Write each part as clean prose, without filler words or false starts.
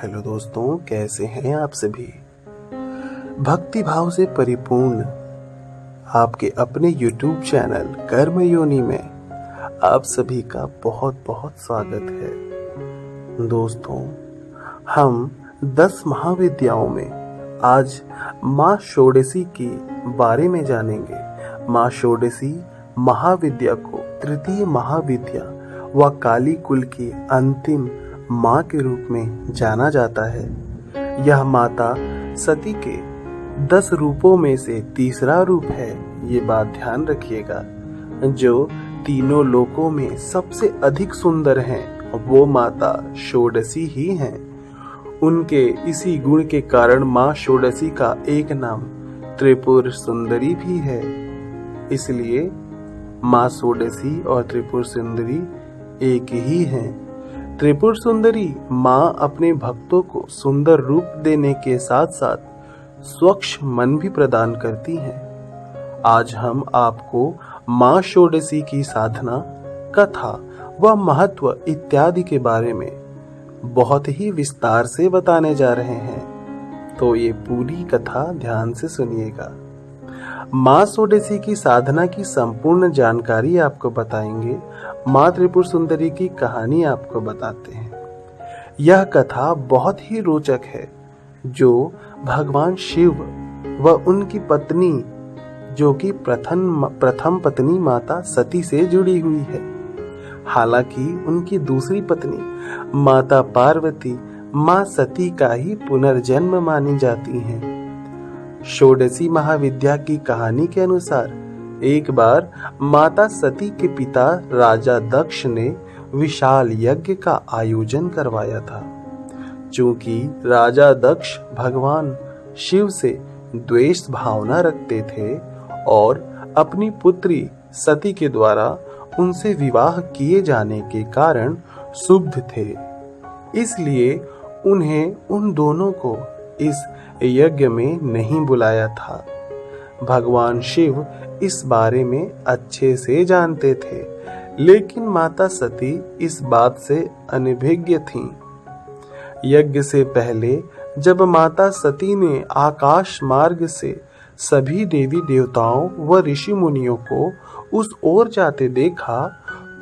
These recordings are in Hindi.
हेलो दोस्तों, कैसे हैं आप सभी। भक्ति भाव से परिपूर्ण आपके अपने YouTube चैनल कर्म योनि में आप सभी का बहुत बहुत स्वागत है। दोस्तों, हम 10 महाविद्याओं में आज माँ षोडशी के बारे में जानेंगे। माँ षोडशी महाविद्या को तृतीय महाविद्या व काली कुल की अंतिम माँ के रूप में जाना जाता है। यह माता सती के 10 रूपों में से तीसरा रूप है। ये बात ध्यान रखिएगा। जो तीनों लोकों में सबसे अधिक सुंदर हैं वो माता षोडशी ही हैं। उनके इसी गुण के कारण माँ षोडशी का एक नाम त्रिपुर सुंदरी भी है। इसलिए माँ षोडशी और त्रिपुर सुंदरी एक ही हैं। त्रिपुर सुंदरी माँ अपने भक्तों को सुंदर रूप देने के साथ साथ स्वच्छ मन भी प्रदान करती हैं। आज हम आपको माँ षोडशी की साधना, कथा व महत्व इत्यादि के बारे में बहुत ही विस्तार से बताने जा रहे हैं, तो ये पूरी कथा ध्यान से सुनिएगा। माँ षोडशी की साधना की संपूर्ण जानकारी आपको बताएंगे। माँ त्रिपुर सुंदरी की कहानी आपको बताते हैं। यह कथा बहुत ही रोचक है, जो भगवान शिव व उनकी पत्नी, जो कि प्रथम पत्नी माता सती से जुड़ी हुई है। हालांकि उनकी दूसरी पत्नी माता पार्वती माँ सती का ही पुनर्जन्म मानी जाती हैं। षोडशी महाविद्या की कहानी के अनुसार एक बार माता सती के पिता राजा दक्ष ने विशाल यज्ञ का आयोजन करवाया था। चूंकि राजा दक्ष भगवान शिव से द्वेष भावना रखते थे और अपनी पुत्री सती के द्वारा उनसे विवाह किए जाने के कारण क्षुब्ध थे, इसलिए उन्हें उन दोनों को इस यज्ञ में नहीं बुलाया था। भगवान शिव इस बारे में अच्छे से जानते थे, लेकिन माता सती इस बात से अनभिज्ञ थीं। यज्ञ से पहले जब माता सती ने आकाश मार्ग से सभी देवी देवताओं व ऋषि मुनियों को उस ओर जाते देखा,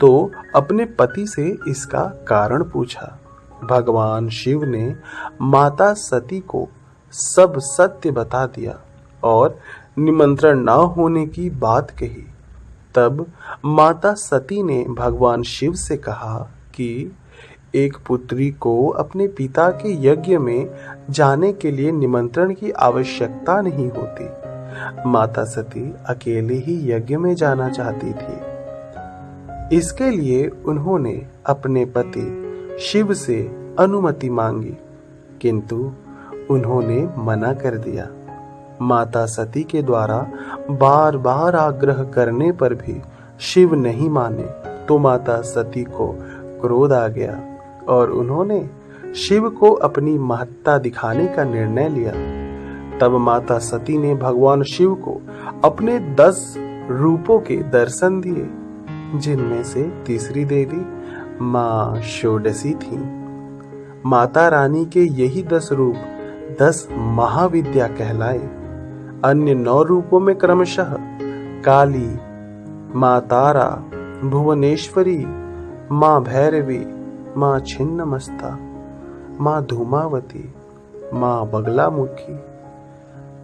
तो अपने पति से इसका कारण पूछा। भगवान शिव ने माता सती को सब सत्य बता दिया और निमंत्रण न होने की बात कही। तब माता सती ने भगवान शिव से कहा कि एक पुत्री को अपने पिता के यज्ञ में जाने के लिए निमंत्रण की आवश्यकता नहीं होती। माता सती अकेले ही यज्ञ में जाना चाहती थी। इसके लिए उन्होंने अपने पति शिव से अनुमति मांगी, किंतु उन्होंने मना कर दिया। माता सती के द्वारा बार बार आग्रह करने पर भी शिव नहीं माने, तो माता सती को क्रोध आ गया और उन्होंने शिव को अपनी महत्ता दिखाने का निर्णय लिया। तब माता सती ने भगवान शिव को अपने 10 रूपों के दर्शन दिए, जिनमें से तीसरी देवी माँ षोडशी थी। माता रानी के यही 10 रूप 10 महाविद्या कहलाए। अन्य 9 रूपों में क्रमशः काली, माँ तारा, भुवनेश्वरी, माँ भैरवी, माँ छिन्नमस्ता, माँ धूमावती, माँ बगलामुखी,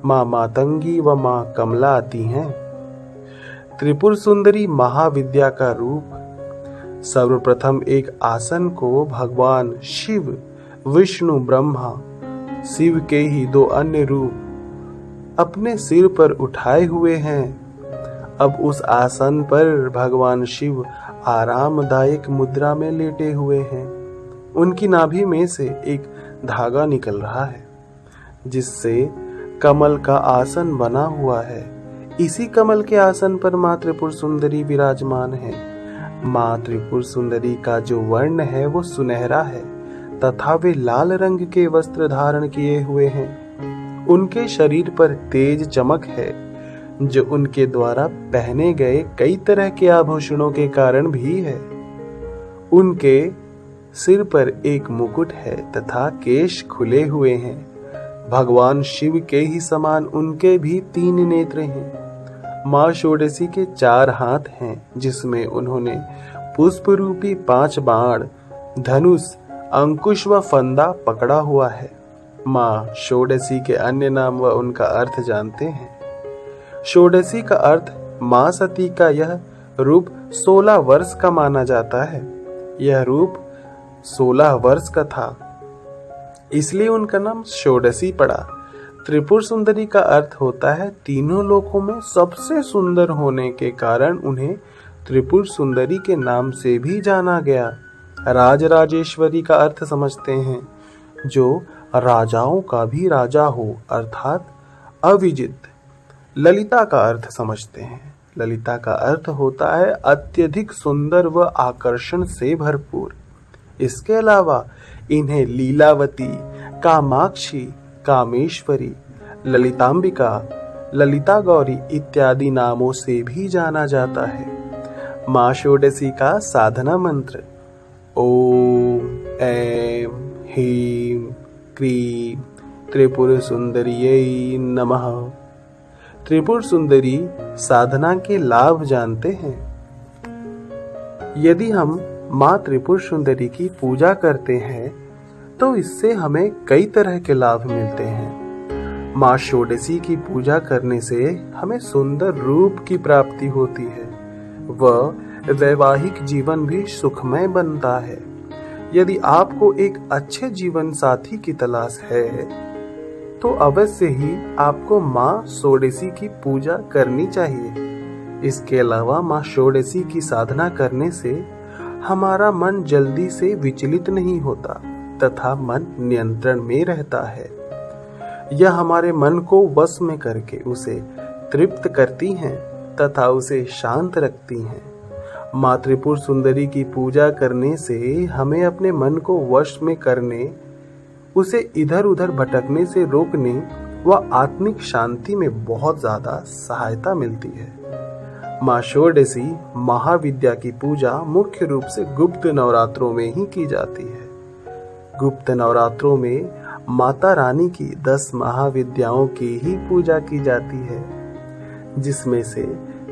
माँ मातंगी व माँ कमला आती हैं। त्रिपुर सुंदरी महाविद्या का रूप सर्वप्रथम एक आसन को भगवान शिव, विष्णु, ब्रह्मा, शिव के ही 2 अन्य रूप अपने सिर पर उठाए हुए हैं। अब उस आसन पर भगवान शिव आरामदायक मुद्रा में लेटे हुए हैं। उनकी नाभि में से एक धागा निकल रहा है, जिससे कमल का आसन बना हुआ है। इसी कमल के आसन पर माँ त्रिपुर सुंदरी विराजमान है। माँ त्रिपुर सुंदरी का जो वर्ण है वो सुनहरा है तथा वे लाल रंग के वस्त्र धारण किए हुए हैं। उनके शरीर पर तेज चमक है, जो उनके द्वारा पहने गए कई तरह के आभूषणों के कारण भी है। उनके सिर पर एक मुकुट है तथा केश खुले हुए हैं। भगवान शिव के ही समान उनके भी 3 नेत्र हैं। माँ षोडशी के 4 हाथ हैं, जिसमें उन्होंने पुष्प रूपी 5 बाण, धनुष, अंकुश व फंदा पकड़ा हुआ है। माँ षोडशी के अन्य नाम व उनका अर्थ जानते हैं। षोडशी का अर्थ माँ सती का यह रूप 16 वर्ष का माना जाता है। यह रूप 16 वर्ष का था, इसलिए उनका नाम षोडशी पड़ा। त्रिपुर सुंदरी का अर्थ होता है तीनों लोकों में सबसे सुंदर होने के कारण उन्हें त्रिपुर सुंदरी के नाम से भी जाना गया। राजराजेश्वरी का अर्थ समझते हैं, जो राजाओं का भी राजा हो, अर्थात अविजित। ललिता का अर्थ समझते हैं। ललिता का अर्थ होता है अत्यधिक सुंदर व आकर्षण से भरपूर। इसके अलावा इन्हें लीलावती, कामाक्षी, कामेश्वरी, ललितांबिका, ललिता गौरी इत्यादि नामों से भी जाना जाता है। माँ षोडशी का साधना मंत्र ओम ऐं ह्रीं क्लीं त्रिपुर सुंदरियै नमः। त्रिपुर सुंदरी साधना के लाभ जानते हैं। यदि हम माँ त्रिपुर सुंदरी की पूजा करते हैं तो इससे हमें कई तरह के लाभ मिलते हैं। माँ षोडशी की पूजा करने से हमें सुंदर रूप की प्राप्ति होती है व वैवाहिक जीवन भी सुखमय बनता है। यदि आपको एक अच्छे जीवन साथी की तलाश है तो अवश्य ही आपको माँ षोडशी की पूजा करनी चाहिए। इसके अलावा माँ षोडशी की साधना करने से हमारा मन जल्दी से विचलित नहीं होता तथा मन नियंत्रण में रहता है। यह हमारे मन को वश में करके उसे तृप्त करती हैं तथा उसे शांत रखती हैं। माँ त्रिपुर सुंदरी की पूजा करने से हमें अपने मन को वश में करने, उसे इधर उधर भटकने से रोकने व आत्मिक शांति में बहुत ज्यादा सहायता मिलती है। माँ षोडशी महाविद्या की पूजा मुख्य रूप से गुप्त नवरात्रों में ही की जाती है। गुप्त नवरात्रों में माता रानी की 10 महाविद्याओं की ही पूजा की जाती है, जिसमें से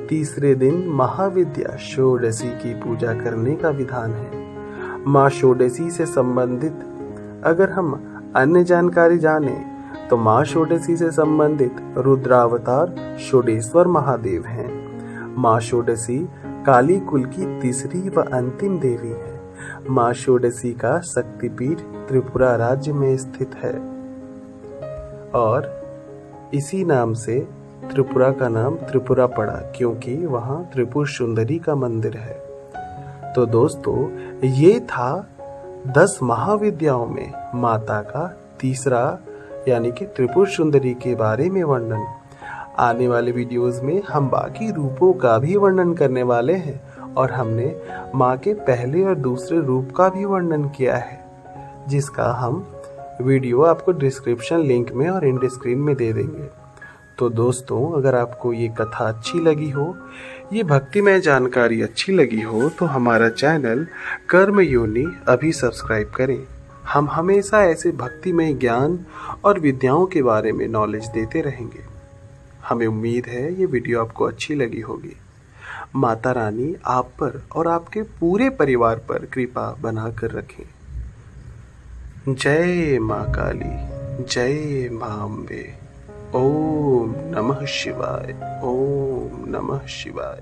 तीसरे दिन महाविद्या षोडशी की पूजा करने का विधान है। माँ षोडशी से संबंधित अगर हम अन्य जानकारी जाने तो माँ षोडशी से संबंधित रुद्रावतार षोडेश्वर महादेव हैं। माँ षोडशी काली कुल की तीसरी व अंतिम देवी है। माँ षोडशी का शक्तिपीठ त्रिपुरा राज्य में स्थित है और इसी नाम से त्रिपुरा का नाम त्रिपुरा पड़ा, क्योंकि वहाँ त्रिपुर सुंदरी का मंदिर है। तो दोस्तों, ये था 10 महाविद्याओं में माता का तीसरा यानी कि त्रिपुर सुंदरी के बारे में वर्णन। आने वाले वीडियोस में हम बाकी रूपों का भी वर्णन करने वाले हैं और हमने माँ के पहले और दूसरे रूप का भी वर्णन किया है, जिसका हम वीडियो आपको डिस्क्रिप्शन लिंक में और एंड स्क्रीन में दे देंगे। तो दोस्तों, अगर आपको ये कथा अच्छी लगी हो, ये भक्तिमय जानकारी अच्छी लगी हो, तो हमारा चैनल कर्म योनि अभी सब्सक्राइब करें। हम हमेशा ऐसे भक्तिमय ज्ञान और विद्याओं के बारे में नॉलेज देते रहेंगे। हमें उम्मीद है ये वीडियो आपको अच्छी लगी होगी। माता रानी आप पर और आपके पूरे परिवार पर कृपा बनाकर रखें। जय माँ काली, जय माँ अम्बे। ओम नमः शिवाय, ओम नमः शिवाय।